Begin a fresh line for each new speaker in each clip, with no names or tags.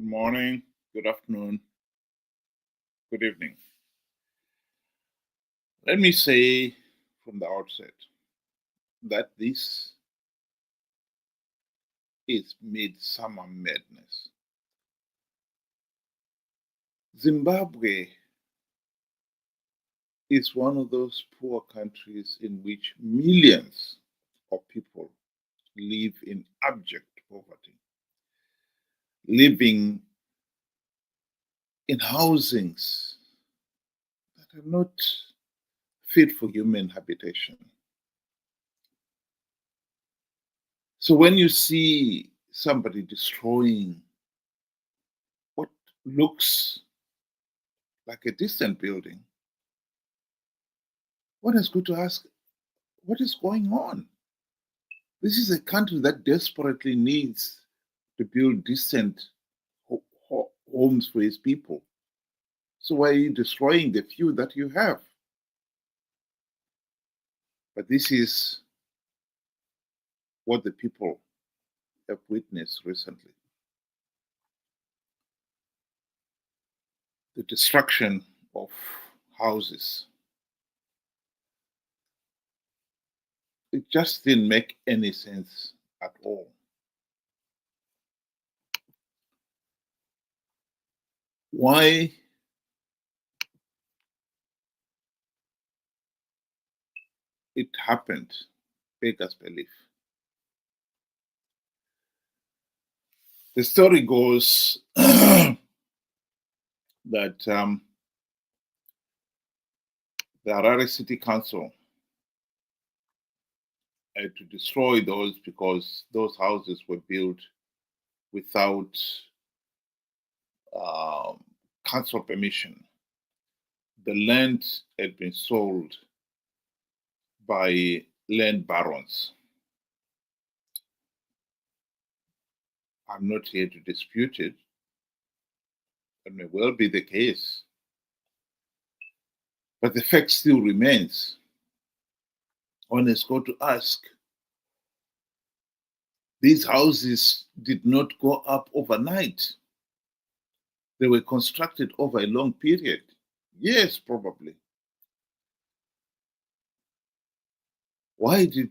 Good morning, good afternoon, good evening. Let me say from the outset that this is midsummer madness. Zimbabwe is one of those poor countries in which millions of people live in abject poverty, living in housings that are not fit for human habitation. So when you see somebody destroying what looks like a distant building, one has got to ask, what is going on? This is a country that desperately needs to build decent homes for its people. So why are you destroying the few that you have? But this is what the people have witnessed recently. The destruction of houses. It just didn't make any sense at all. Why it happened beggars belief. The story goes that the Harare City Council had to destroy those because those houses were built without council permission. The land had been sold by land barons. I'm not here to dispute it. It may well be the case. But the fact still remains. One has got to ask, these houses did not go up overnight. They were constructed over a long period. Yes, probably. Why did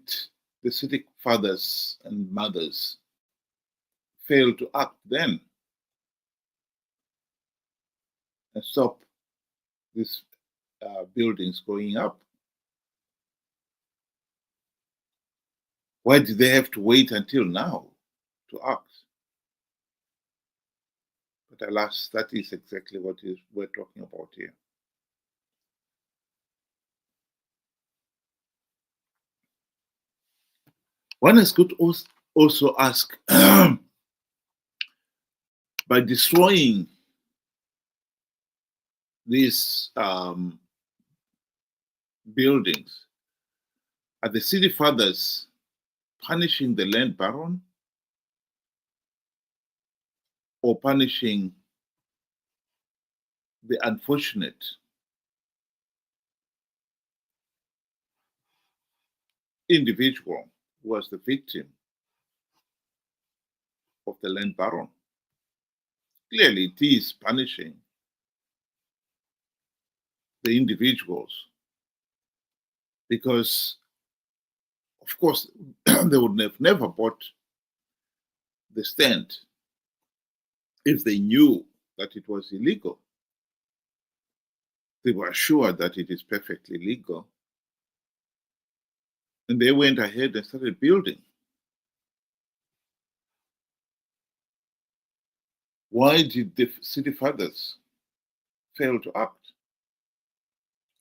the city fathers and mothers fail to act then and stop these buildings going up? Why did they have to wait until now to act? But alas, that is exactly what we're talking about here. One has got to also ask, by destroying these buildings, are the city fathers punishing the land baron or punishing the unfortunate individual who was the victim of the land baron? Clearly, it is punishing the individuals because, of course, they would have never bought the stand if they knew that it was illegal. They were sure that it is perfectly legal. And they went ahead and started building. Why did the city fathers fail to act?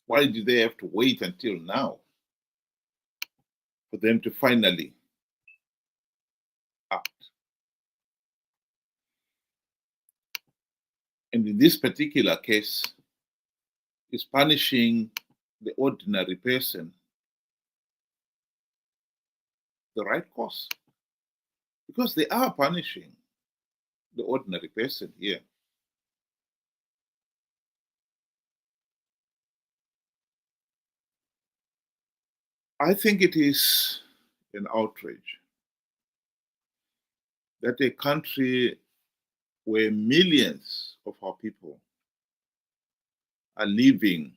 Why did they have to wait until now for them to finally act? And in this particular case, is punishing the ordinary person the right course? Because they are punishing the ordinary person here. I think it is an outrage that a country where millions of our people are living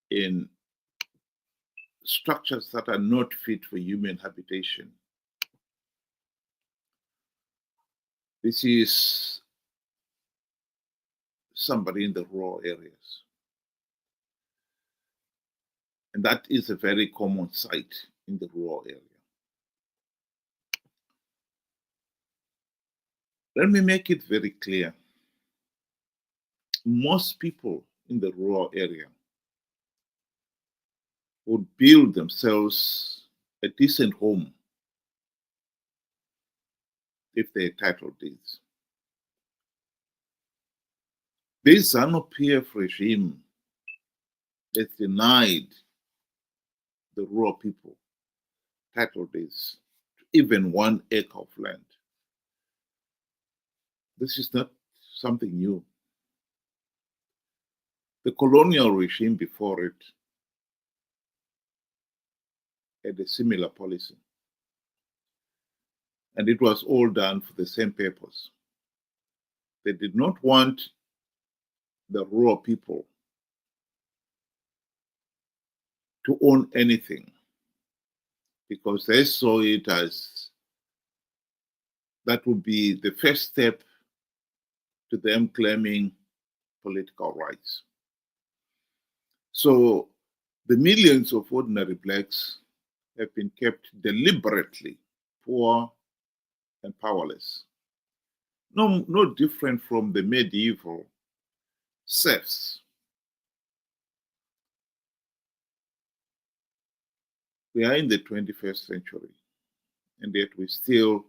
in structures that are not fit for human habitation. This is somebody in the rural areas. And that is a very common sight in the rural area. Let me make it very clear. Most people in the rural area would build themselves a decent home if they had title deeds. This Zanu PF regime has denied the rural people title deeds to even 1 acre of land. This is not something new. The colonial regime before it had a similar policy. And it was all done for the same purpose. They did not want the rural people to own anything because they saw it as that would be the first step to them claiming political rights. So the millions of ordinary blacks have been kept deliberately poor and powerless. No different from the medieval serfs. We are in the 21st century, and yet we still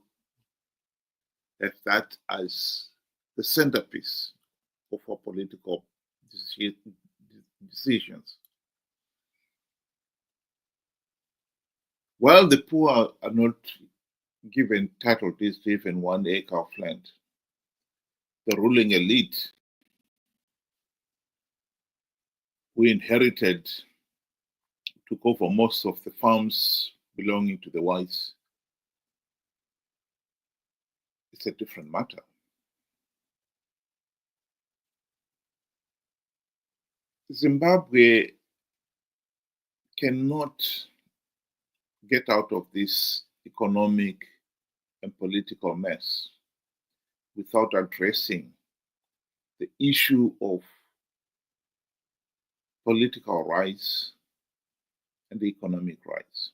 have that as the centerpiece of our political decisions. While the poor are not given title deeds to even 1 acre of land, the ruling elite who inherited, took over most of the farms belonging to the whites, it's a different matter. Zimbabwe cannot get out of this economic and political mess without addressing the issue of political rights and economic rights.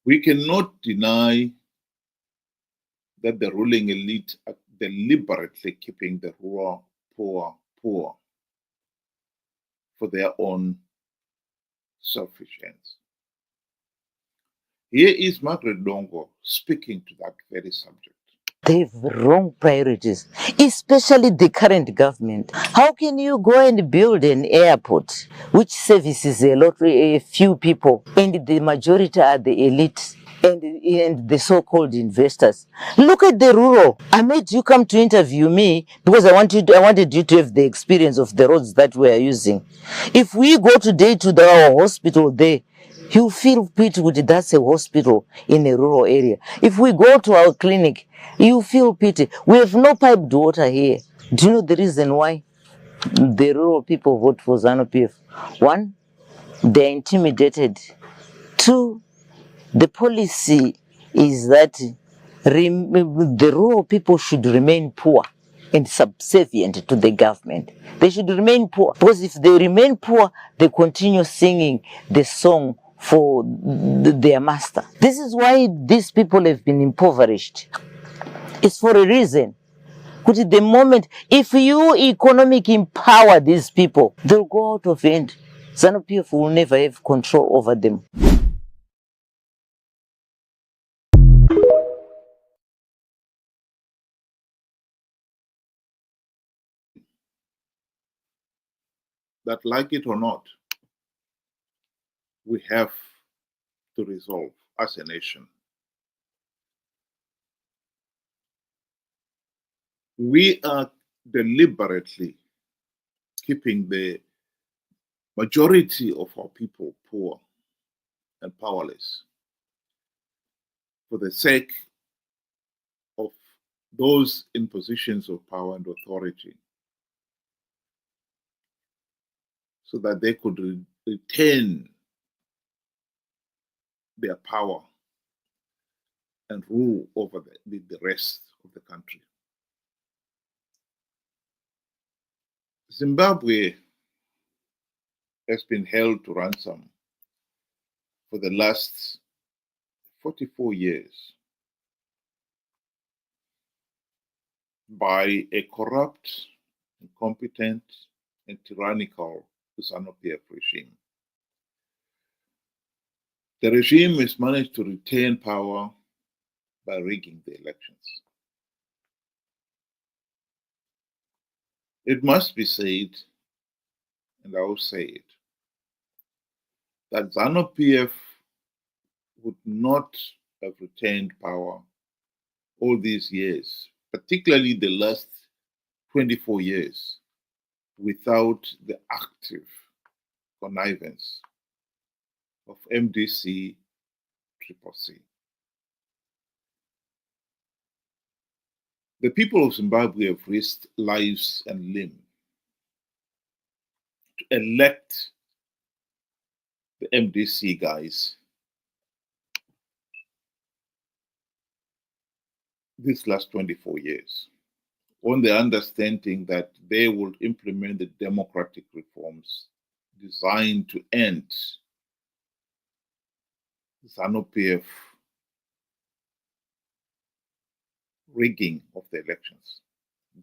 We cannot deny that the ruling elite are deliberately keeping the rural poor for their own selfish ends. Here is Margaret Dongo speaking to that very subject.
They have wrong priorities, especially the current government. How can you go and build an airport which services a few people, and the majority are the elite and the so-called investors? Look at the rural. I made you come to interview me because I wanted you to have the experience of the roads that we are using. If we go today to our hospital there, you feel pity with that's a hospital in a rural area. If we go to our clinic, you feel pity. We have no piped water here. Do you know the reason why the rural people vote for Zanu PF? One, they're intimidated. Two, the policy is that the rural people should remain poor and subservient to the government. They should remain poor, because if they remain poor, they continue singing the song for their master. This is why these people have been impoverished. It's for a reason. Because at the moment, if you economically empower these people, they'll go out of hand. Zanu PF will never have control over them.
That, like it or not, we have to resolve as a nation. We are deliberately keeping the majority of our people poor and powerless for the sake of those in positions of power and authority so that they could retain their power and rule over the rest of the country. Zimbabwe has been held to ransom for the last 44 years by a corrupt, incompetent, and tyrannical Zanu PF regime. The regime has managed to retain power by rigging the elections. It must be said, and I will say it, that Zanu PF would not have retained power all these years, particularly the last 24 years, without the active connivance of MDC CCC. The people of Zimbabwe have risked lives and limb to elect the MDC guys these last 24 years on the understanding that they will implement the democratic reforms designed to end Zanu PF rigging of the elections,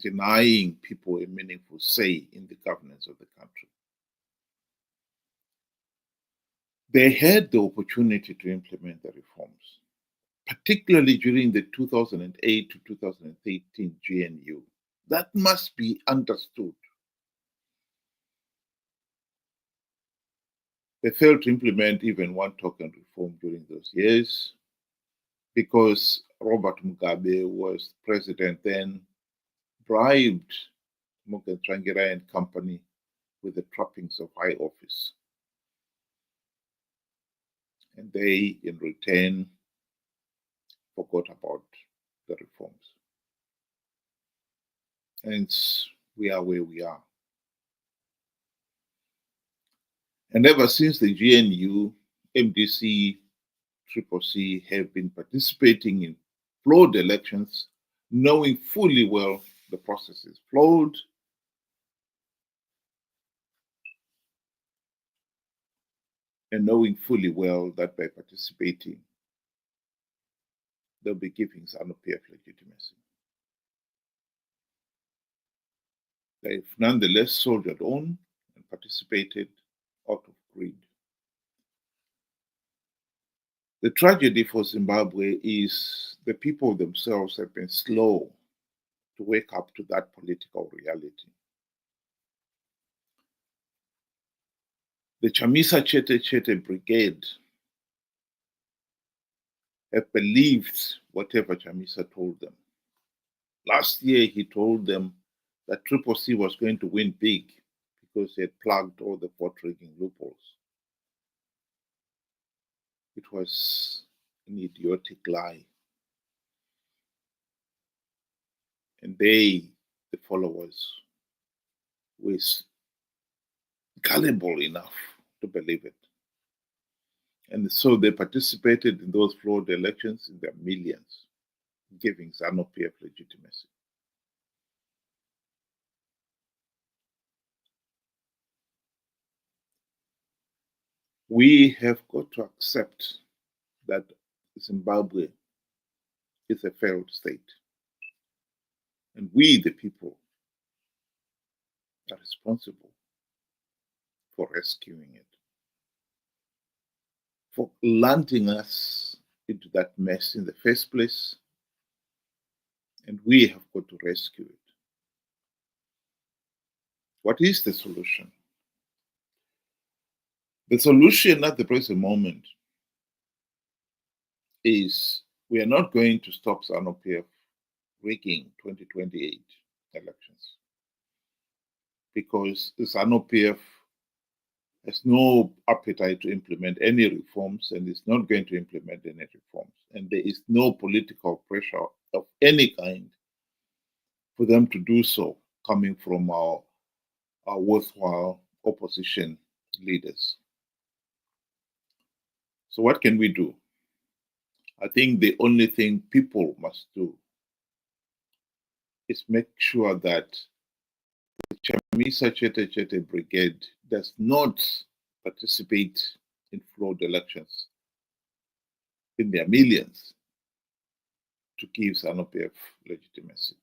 denying people a meaningful say in the governance of the country. They had the opportunity to implement the reforms, particularly during the 2008 to 2013 GNU. That must be understood. They failed to implement even one token reform during those years because Robert Mugabe was president then, bribed Morgan Tsvangirai and company with the trappings of high office. And they, in return, forgot about the reforms. Hence, we are where we are. And ever since the GNU, MDC, CCC have been participating in flawed elections, knowing fully well the process is flawed, and knowing fully well that by participating, they'll be giving Zanu PF legitimacy. They've nonetheless soldiered on and participated out of greed. The tragedy for Zimbabwe is the people themselves have been slow to wake up to that political reality. The Chamisa Chete Chete Brigade have believed whatever Chamisa told them. Last year, he told them that CCC was going to win big because they had plugged all the vote rigging loopholes. It was an idiotic lie. And they, the followers, were gullible enough to believe it. And so they participated in those flawed elections in their millions, giving Zanu PF legitimacy. We have got to accept that Zimbabwe is a failed state. And we, the people, are responsible for rescuing it, for landing us into that mess in the first place. And we have got to rescue it. What is the solution? The solution at the present moment is we are not going to stop Zanu PF rigging 2028 elections because Zanu PF has no appetite to implement any reforms and is not going to implement any reforms. And there is no political pressure of any kind for them to do so, coming from our worthwhile opposition leaders. So what can we do? I think the only thing people must do is make sure that the Chamisa Chete Chete Brigade does not participate in flawed elections in their millions to give Zanu PF legitimacy.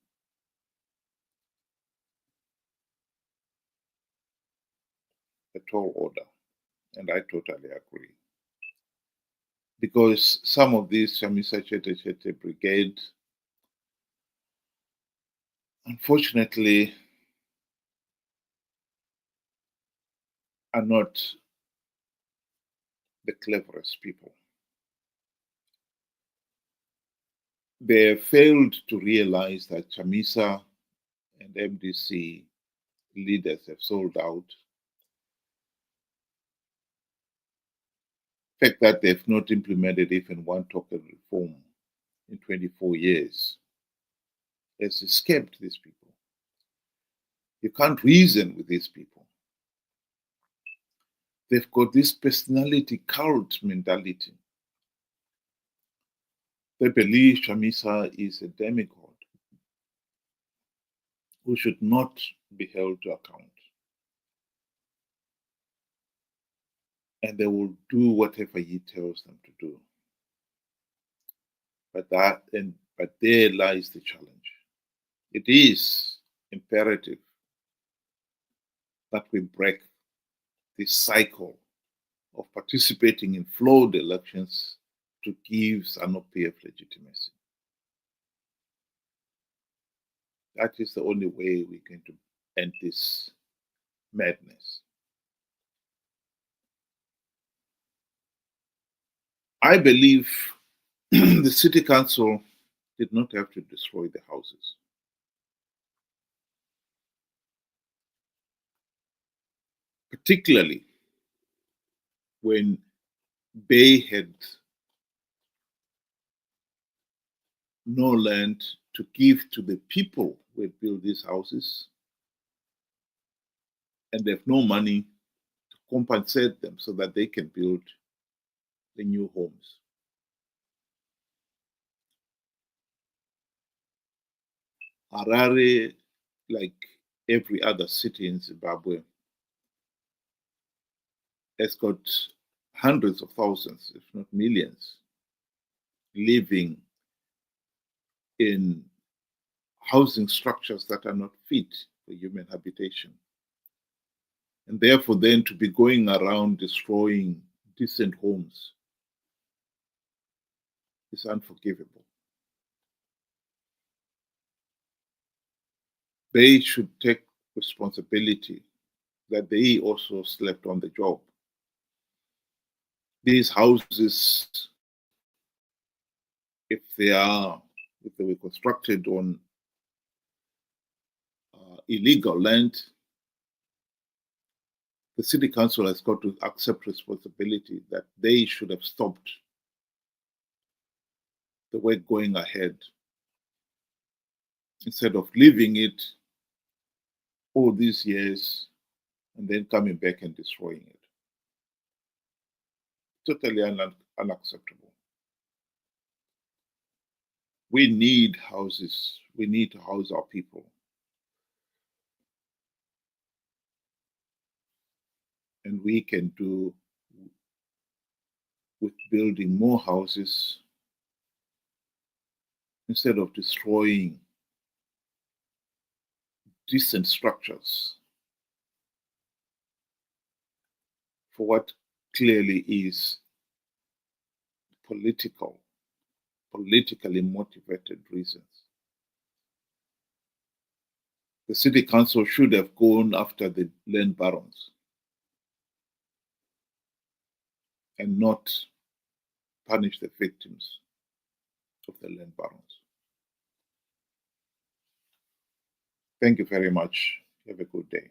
A tall order, and I totally agree. Because some of these Chamisa Chete Chete Brigade, unfortunately, are not the cleverest people. They have failed to realize that Chamisa and MDC leaders have sold out. The fact that they've not implemented even one token reform in 24 years has escaped these people. You can't reason with these people. They've got this personality cult mentality. They believe Chamisa is a demigod who should not be held to account. And they will do whatever he tells them to do. But there lies the challenge. It is imperative that we break this cycle of participating in flawed elections to give Zanu PF legitimacy. That is the only way we're going to end this madness. I believe the city council did not have to destroy the houses. Particularly when they had no land to give to the people who had built these houses, and they have no money to compensate them so that they can build the new homes. Harare, like every other city in Zimbabwe, has got hundreds of thousands, if not millions, living in housing structures that are not fit for human habitation. And therefore, then to be going around destroying decent homes is unforgivable. They should take responsibility that they also slept on the job. These houses, if they were constructed on illegal land, the city council has got to accept responsibility that they should have stopped the work going ahead instead of leaving it all these years and then coming back and destroying it. Totally unacceptable. We need houses. We need to house our people. And we can do with building more houses instead of destroying decent structures for what clearly is politically motivated reasons. The city council should have gone after the land barons and not punish the victims of the land barons. Thank you very much. Have a good day.